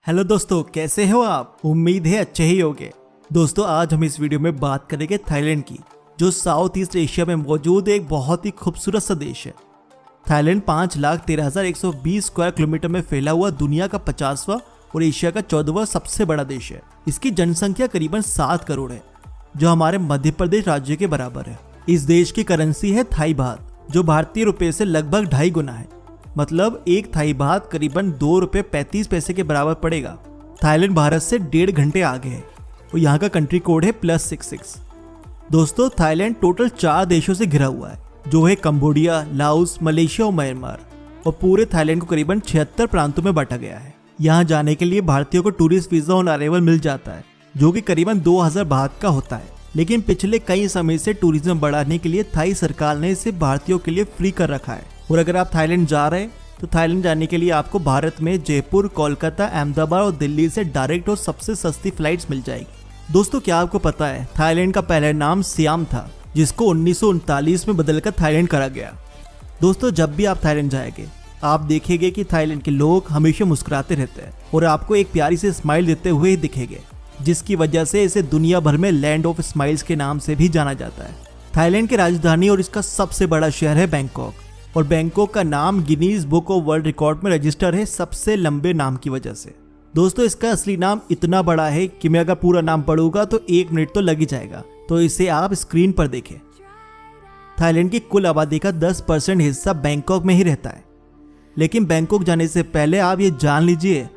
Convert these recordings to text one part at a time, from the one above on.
Hello दोस्तों, कैसे हो आप? उम्मीद है अच्छे ही होंगे। दोस्तों, आज हम इस वीडियो में बात करेंगे थाईलैंड की, जो साउथ ईस्ट एशिया में मौजूद एक बहुत ही खूबसूरत सा देश है। थाईलैंड 5,13,120 स्क्वायर किलोमीटर में फैला हुआ दुनिया का 50वां और एशिया का 14वां सबसे बड़ा देश है। इसकी जनसंख्या करीबन 7 करोड़ है, जो हमारे मध्य प्रदेश राज्य के बराबर है। इस देश की करेंसी है थाई बात, जो भारतीय रुपए से लगभग 2.5 गुना है। मतलब एक थाई बात करीबन 2 रुपये 35 पैसे के बराबर पड़ेगा। थाईलैंड भारत से 1.5 घंटे आगे है और यहाँ का कंट्री कोड है +66। दोस्तों, थाईलैंड टोटल 4 देशों से घिरा हुआ है, जो है कंबोडिया, लाओस, मलेशिया और म्यांमार। और पूरे थाईलैंड को करीबन 76 प्रांतों में बांटा गया है। यहाँ जाने के लिए भारतीयों को टूरिस्ट वीजा ऑन अराइवल मिल जाता है, जो कि करीबन 2000 बात का होता है। लेकिन पिछले कई समय से टूरिज्म बढ़ाने के लिए थाई सरकार ने इसे भारतीयों के लिए फ्री कर रखा है। और अगर आप थाईलैंड जा रहे हैं तो थाईलैंड जाने के लिए आपको भारत में जयपुर, कोलकाता, अहमदाबाद और दिल्ली से डायरेक्ट और सबसे सस्ती फ्लाइट्स मिल जाएगी। दोस्तों, क्या आपको पता है थाईलैंड का पहला नाम सियाम था, जिसको 1939 में बदलकर थाईलैंड करा गया। दोस्तों, जब भी आप थाईलैंड जाएंगे आप देखेंगे कि थाईलैंड के लोग हमेशा मुस्कुराते रहते हैं और आपको एक प्यारी सी स्माइल देते हुए ही दिखेंगे, जिसकी वजह से इसे दुनिया भर में लैंड ऑफ स्माइल्स के नाम से भी जाना जाता है। थाईलैंड की राजधानी और इसका सबसे बड़ा शहर है बैंकॉक, और बैंकॉक का नाम Guinness book of world record में रजिस्टर है सबसे लंबे नाम की वजह से। दोस्तों, इसका असली नाम इतना बड़ा है कि मैं अगर पूरा नाम पढ़ूंगा तो 1 मिनट तो लग ही जाएगा, तो इसे आप स्क्रीन पर देखें। थाईलैंड की कुल आबादी का 10% हिस्सा बैंकॉक में ही रहता है। लेकिन बैंकॉक जाने से पहले आप ये जान लीजिए,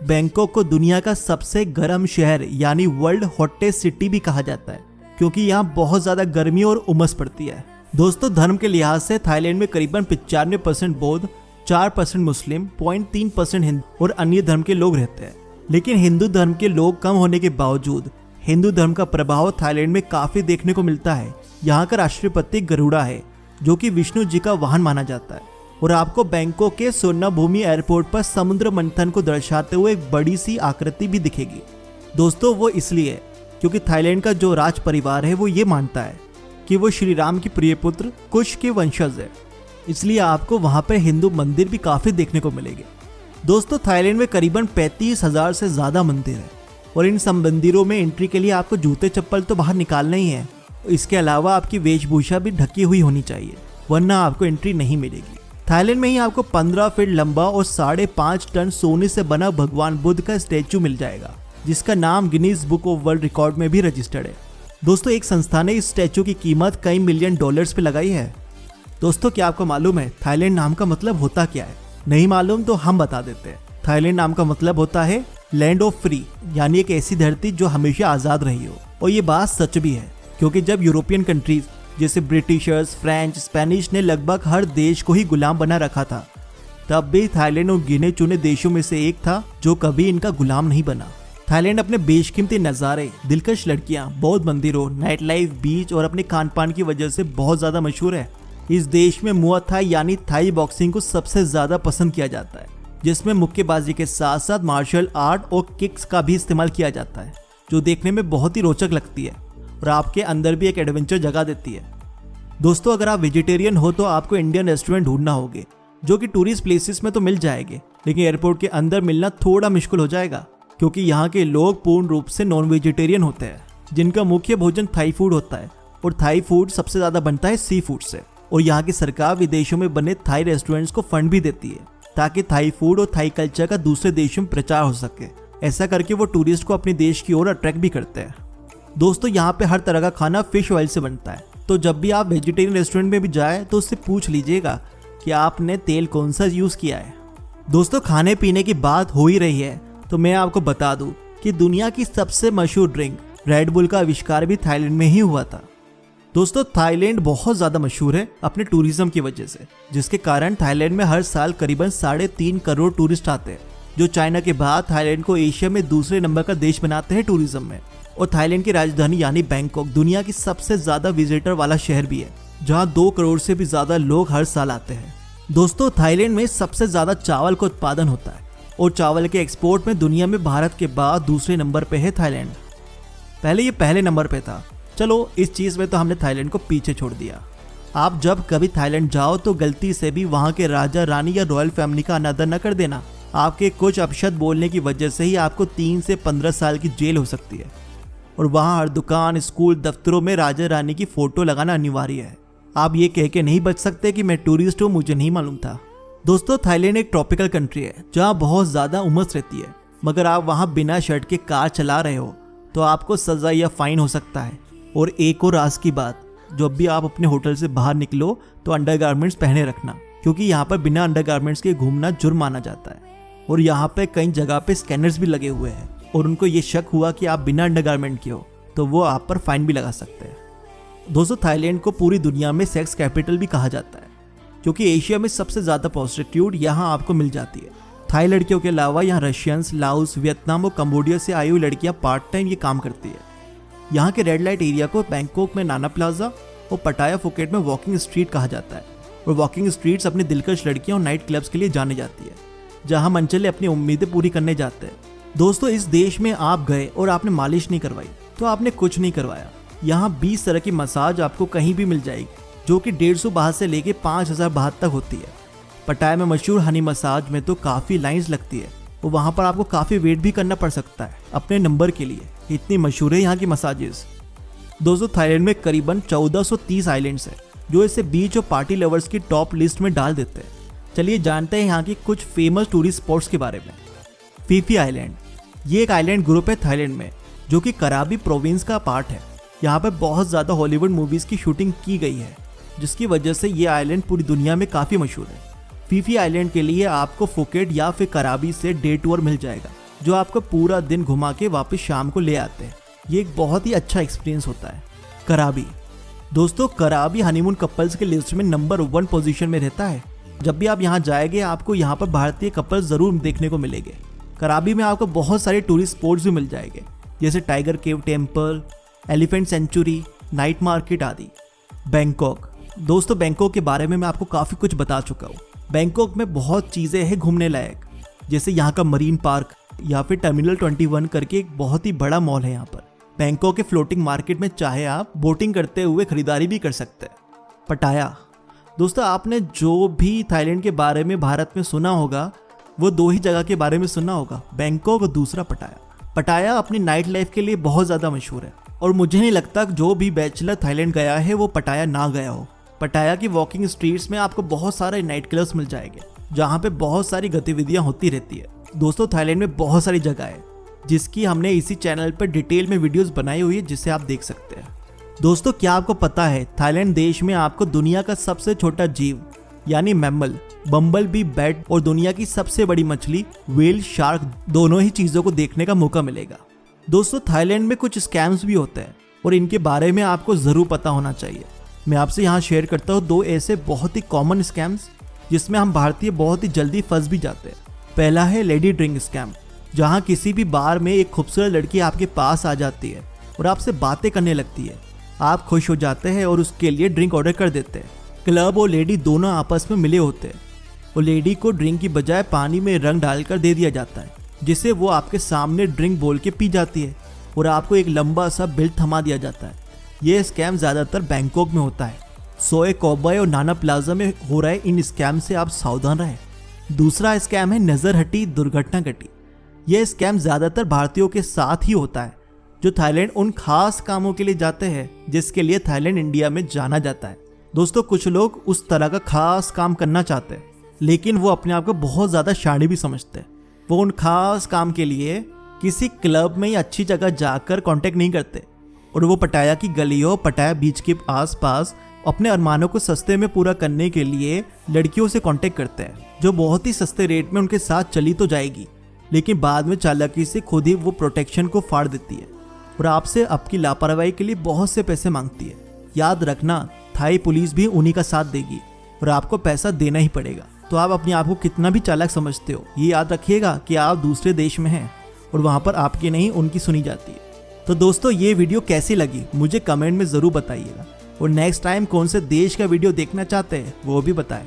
बैंकॉक को दुनिया का सबसे गर्म शहर यानी वर्ल्ड हॉटेस्ट सिटी भी कहा जाता है, क्योंकि यहाँ बहुत ज्यादा गर्मी और उमस पड़ती है। दोस्तों, धर्म के लिहाज से थाईलैंड में करीबन 95% बौद्ध, 4% मुस्लिम, 0.3% हिंदू और अन्य धर्म के लोग रहते हैं। लेकिन हिंदू धर्म के लोग कम होने के बावजूद हिंदू धर्म का प्रभाव थाईलैंड में काफी देखने को मिलता है। यहाँ का राष्ट्रीय प्रतीक गरुड़ा है, जो कि विष्णु जी का वाहन माना जाता है। और आपको बैंकॉक के सोनाभूमि एयरपोर्ट पर समुद्र मंथन को दर्शाते हुए एक बड़ी सी आकृति भी दिखेगी। दोस्तों, वो इसलिए क्योंकि थाईलैंड का जो राज परिवार है वो ये मानता है कि वो श्री राम की प्रिय पुत्र कुश के वंशज है, इसलिए आपको वहां पर हिंदू मंदिर भी काफी देखने को मिलेंगे। दोस्तों, थाईलैंड में करीबन 35,000 से ज्यादा मंदिर है, और इन सब मंदिरों में एंट्री के लिए आपको जूते चप्पल तो बाहर निकालना ही है। इसके अलावा आपकी वेशभूषा भी ढकी हुई होनी चाहिए, वरना आपको एंट्री नहीं मिलेगी। थाईलैंड में ही आपको 15 फीट लंबा और 5.5 टन सोने से बना भगवान बुद्ध का स्टैचू मिल जाएगा, जिसका नाम Guinness book of world record में भी रजिस्टर्ड है। दोस्तों, एक संस्था ने इस स्टैचू की कीमत कई मिलियन डॉलर्स पे लगाई है। दोस्तों, क्या आपको मालूम है थाईलैंड नाम का मतलब होता क्या है? नहीं मालूम तो हम बता देते हैं। थाईलैंड नाम का मतलब होता है लैंड ऑफ फ्री, यानी एक ऐसी धरती जो हमेशा आजाद रही हो। और ये बात सच भी है, क्योंकि जब यूरोपियन कंट्रीज जैसे ब्रिटिशर्स, फ्रेंच, स्पेनिश ने लगभग हर देश को ही गुलाम बना रखा था, तब भी थाईलैंड उन गिने चुने देशों में से एक था जो कभी इनका गुलाम नहीं बना। थाईलैंड अपने बेशकीमती नज़ारे, दिलकश लड़कियां, बौद्ध मंदिरों, नाइट लाइफ, बीच और अपने खान पान की वजह से बहुत ज़्यादा मशहूर है। इस देश में मुआ थाई यानी थाई बॉक्सिंग को सबसे ज़्यादा पसंद किया जाता है, जिसमें मुक्केबाजी के साथ साथ मार्शल आर्ट और किक्स का भी इस्तेमाल किया जाता है, जो देखने में बहुत ही रोचक लगती है और आपके अंदर भी एक एडवेंचर जगा देती है। दोस्तों, अगर आप वेजिटेरियन हो तो आपको इंडियन रेस्टोरेंट ढूंढना होगा, जो कि टूरिस्ट प्लेसेस में तो मिल जाएंगे, लेकिन एयरपोर्ट के अंदर मिलना थोड़ा मुश्किल हो जाएगा, क्योंकि यहाँ के लोग पूर्ण रूप से नॉन वेजिटेरियन होते हैं, जिनका मुख्य भोजन थाई फूड होता है। और थाई फूड सबसे ज़्यादा बनता है सी फूड से। और यहाँ की सरकार विदेशों में बने थाई रेस्टोरेंट्स को फंड भी देती है, ताकि थाई फूड और थाई कल्चर का दूसरे देशों में प्रचार हो सके। ऐसा करके वो टूरिस्ट को अपने देश की ओर अट्रैक्ट भी करते हैं। दोस्तों, यहाँ पे हर तरह का खाना फिश ऑयल से बनता है, तो जब भी आप वेजिटेरियन रेस्टोरेंट में भी जाए तो उससे पूछ लीजिएगा कि आपने तेल कौन सा यूज़ किया है। दोस्तों, खाने पीने की बात हो ही रही है तो मैं आपको बता दूं कि दुनिया की सबसे मशहूर ड्रिंक रेड बुल का आविष्कार भी थाईलैंड में ही हुआ था। दोस्तों, थाईलैंड बहुत ज़्यादा मशहूर है अपने टूरिज्म की वजह से, जिसके कारण थाईलैंड में हर साल करीबन 3.5 करोड़ टूरिस्ट आते हैं, जो चाइना के बाद थाईलैंड को एशिया में दूसरे नंबर का देश बनाते हैं टूरिज्म में। और थाईलैंड की राजधानी यानी बैंकॉक दुनिया की सबसे ज़्यादा विजिटर वाला शहर भी है, जहाँ 2 करोड़ से भी ज़्यादा लोग हर साल आते हैं। दोस्तों, थाईलैंड में सबसे ज़्यादा चावल का उत्पादन होता है, और चावल के एक्सपोर्ट में दुनिया में भारत के बाद दूसरे नंबर पे है थाईलैंड। पहले ये पहले नंबर पे था। चलो, इस चीज़ में तो हमने थाईलैंड को पीछे छोड़ दिया। आप जब कभी थाईलैंड जाओ तो गलती से भी वहाँ के राजा, रानी या रॉयल फैमिली का अनादर न कर देना, आपके कुछ अपशब्द बोलने की वजह से ही आपको 3 से 15 साल की जेल हो सकती है। और वहाँ हर दुकान, स्कूल, दफ्तरों में राजा रानी की फोटो लगाना अनिवार्य है। आप ये कह के नहीं बच सकते कि मैं टूरिस्ट हूँ, मुझे नहीं मालूम था। दोस्तों, थाईलैंड एक ट्रॉपिकल कंट्री है जहाँ बहुत ज़्यादा उमस रहती है, मगर आप वहाँ बिना शर्ट के कार चला रहे हो तो आपको सज़ा या फाइन हो सकता है। और एक और राज की बात, जब भी आप अपने होटल से बाहर निकलो तो अंडरगारमेंट्स पहने रखना, क्योंकि यहाँ पर बिना अंडरगारमेंट्स के घूमना जुर्म माना जाता है। और यहाँ पे कई जगह पे स्कैनर्स भी लगे हुए हैं, और उनको ये शक हुआ कि आप बिना अंडरगारमेंट के हो तो वो आप पर फाइन भी लगा सकते हैं। दोस्तों, थाईलैंड को पूरी दुनिया में सेक्स कैपिटल भी कहा जाता है, क्योंकि एशिया में सबसे ज़्यादा प्रोस्टिट्यूट यहाँ आपको मिल जाती है। थाई लड़कियों के अलावा यहाँ रशियंस, लाओस, वियतनाम और कम्बोडिया से आई हुई लड़कियाँ पार्ट टाइम ये काम करती है। यहाँ के रेड लाइट एरिया को बैंकॉक में नाना प्लाजा और पटाया फुकेट में वॉकिंग स्ट्रीट कहा जाता है। और वॉकिंग स्ट्रीट्स अपनी दिलकश लड़कियों और नाइट क्लब्स के लिए जानी जाती है, जहाँ मनचले अपनी उम्मीदें पूरी करने जाते हैं। दोस्तों, इस देश में आप गए और आपने मालिश नहीं करवाई तो आपने कुछ नहीं करवाया। यहाँ 20 तरह की मसाज आपको कहीं भी मिल जाएगी, जो कि 150 बाहत से लेके 5000 बाहत तक होती है। पटाया में मशहूर हनी मसाज में तो काफ़ी लाइंस लगती है, और वहाँ पर आपको काफ़ी वेट भी करना पड़ सकता है अपने नंबर के लिए। इतनी मशहूर है यहाँ की मसाजेस। दोस्तों, थाईलैंड में करीबन 1430 आइलैंड्स हैं, जो इसे बीच और पार्टी लवर्स की टॉप लिस्ट में डाल देते हैं। चलिए जानते हैं यहाँ की कुछ फेमस टूरिस्ट स्पॉट्स के बारे में। फी फी आइलैंड, ये एक आइलैंड ग्रुप है थाईलैंड में, जो कि कराबी प्रोविंस का पार्ट है। यहाँ पर बहुत ज़्यादा हॉलीवुड मूवीज़ की शूटिंग की गई है, जिसकी वजह से ये आइलैंड पूरी दुनिया में काफ़ी मशहूर है। फी फी आइलैंड के लिए आपको फुकेट या फिर कराबी से डे टूर मिल जाएगा, जो आपको पूरा दिन घुमा के वापस शाम को ले आते हैं। ये एक बहुत ही अच्छा एक्सपीरियंस होता है। कराबी, दोस्तों, कराबी हनीमून कपल्स के लिस्ट में नंबर 1 पोजीशन में रहता है। जब भी आप यहाँ जाएंगे आपको यहाँ पर भारतीय कपल्स जरूर देखने को मिलेंगे। कराबी में आपको बहुत सारे टूरिस्ट स्पॉट्स भी मिल जाएंगे, जैसे tiger cave temple, elephant sanctuary, night market आदि। बैंकॉक, दोस्तों, बैंकॉक के बारे में मैं आपको काफ़ी कुछ बता चुका हूँ। बैंकॉक में बहुत चीज़ें हैं घूमने लायक, जैसे यहाँ का मरीन पार्क या फिर टर्मिनल 21 करके एक बहुत ही बड़ा मॉल है यहाँ पर। बैंकॉक के फ्लोटिंग मार्केट में चाहे आप बोटिंग करते हुए खरीदारी भी कर सकते हैं। पटाया, दोस्तों, आपने जो भी थाईलैंड के बारे में भारत में सुना होगा वो 2 ही जगह के बारे में सुना होगा, बैंकॉक और दूसरा पटाया। पटाया अपनी नाइट लाइफ के लिए बहुत ज़्यादा मशहूर है, और मुझे नहीं लगता जो भी बैचलर थाईलैंड गया है वो पटाया ना गया हो। पटाया की वॉकिंग स्ट्रीट्स में आपको बहुत सारे नाइट क्लब्स मिल जाएंगे, जहाँ पे बहुत सारी गतिविधियाँ होती रहती है। दोस्तों, थाईलैंड में बहुत सारी जगह है जिसकी हमने इसी चैनल पर डिटेल में वीडियोस बनाई हुई है, जिसे आप देख सकते हैं। दोस्तों, क्या आपको पता है थाईलैंड देश में आपको दुनिया का सबसे छोटा जीव यानी मैमल, बम्बल बी बैट और दुनिया की सबसे बड़ी मछली व्हेल शार्क, दोनों ही चीज़ों को देखने का मौका मिलेगा। दोस्तों, थाईलैंड में कुछ स्कैम्स भी होते हैं और इनके बारे में आपको ज़रूर पता होना चाहिए। मैं आपसे यहाँ शेयर करता हूँ 2 ऐसे बहुत ही कॉमन स्कैम्स जिसमें हम भारतीय बहुत ही जल्दी फंस भी जाते हैं। पहला है लेडी ड्रिंक स्कैम, जहाँ किसी भी बार में एक खूबसूरत लड़की आपके पास आ जाती है और आपसे बातें करने लगती है। आप खुश हो जाते हैं और उसके लिए ड्रिंक ऑर्डर कर देते हैं। क्लब और लेडी दोनों आपस में मिले होते हैं और लेडी को ड्रिंक की बजाय पानी में रंग डालकर दे दिया जाता है, जिसे वो आपके सामने ड्रिंक बोल के पी जाती है और आपको एक लंबा सा बिल थमा दिया जाता है। ये स्कैम ज़्यादातर बैंकॉक में होता है। सोए कॉबॉय और नाना प्लाजा में हो रहे इन स्कैम से आप सावधान रहें। दूसरा स्कैम है नज़र हटी दुर्घटना घटी। यह स्कैम ज़्यादातर भारतीयों के साथ ही होता है, जो थाईलैंड उन खास कामों के लिए जाते हैं जिसके लिए थाईलैंड इंडिया में जाना जाता है। दोस्तों, कुछ लोग उस तरह का खास काम करना चाहते हैं, लेकिन वो अपने आप को बहुत ज़्यादा शाणी भी समझते हैं। वो उन खास काम के लिए किसी क्लब में या अच्छी जगह जाकर कांटेक्ट नहीं करते और वो पटाया की गलियों, पटाया बीच के आसपास अपने अरमानों को सस्ते में पूरा करने के लिए लड़कियों से कांटेक्ट करते हैं, जो बहुत ही सस्ते रेट में उनके साथ चली तो जाएगी, लेकिन बाद में चालाकी से खुद ही वो प्रोटेक्शन को फाड़ देती है और आपसे आपकी लापरवाही के लिए बहुत से पैसे मांगती है। याद रखना, थाई पुलिस भी उन्हीं का साथ देगी और आपको पैसा देना ही पड़ेगा। तो आप अपने आप को कितना भी चालाक समझते हो, ये याद रखिएगा कि आप दूसरे देश में हैं और वहाँ पर आपकी नहीं उनकी सुनी जाती है। तो दोस्तों, ये वीडियो कैसी लगी मुझे कमेंट में ज़रूर बताइएगा, और नेक्स्ट टाइम कौन से देश का वीडियो देखना चाहते हैं वो भी बताएं।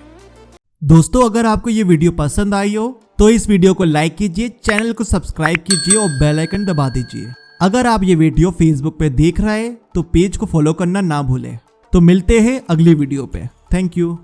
दोस्तों, अगर आपको ये वीडियो पसंद आई हो तो इस वीडियो को लाइक कीजिए, चैनल को सब्सक्राइब कीजिए और बेल आइकन दबा दीजिए। अगर आप ये वीडियो फेसबुक पे देख रहे हैं तो पेज को फॉलो करना ना भूलें। तो मिलते हैं अगली वीडियो पे। Thank you.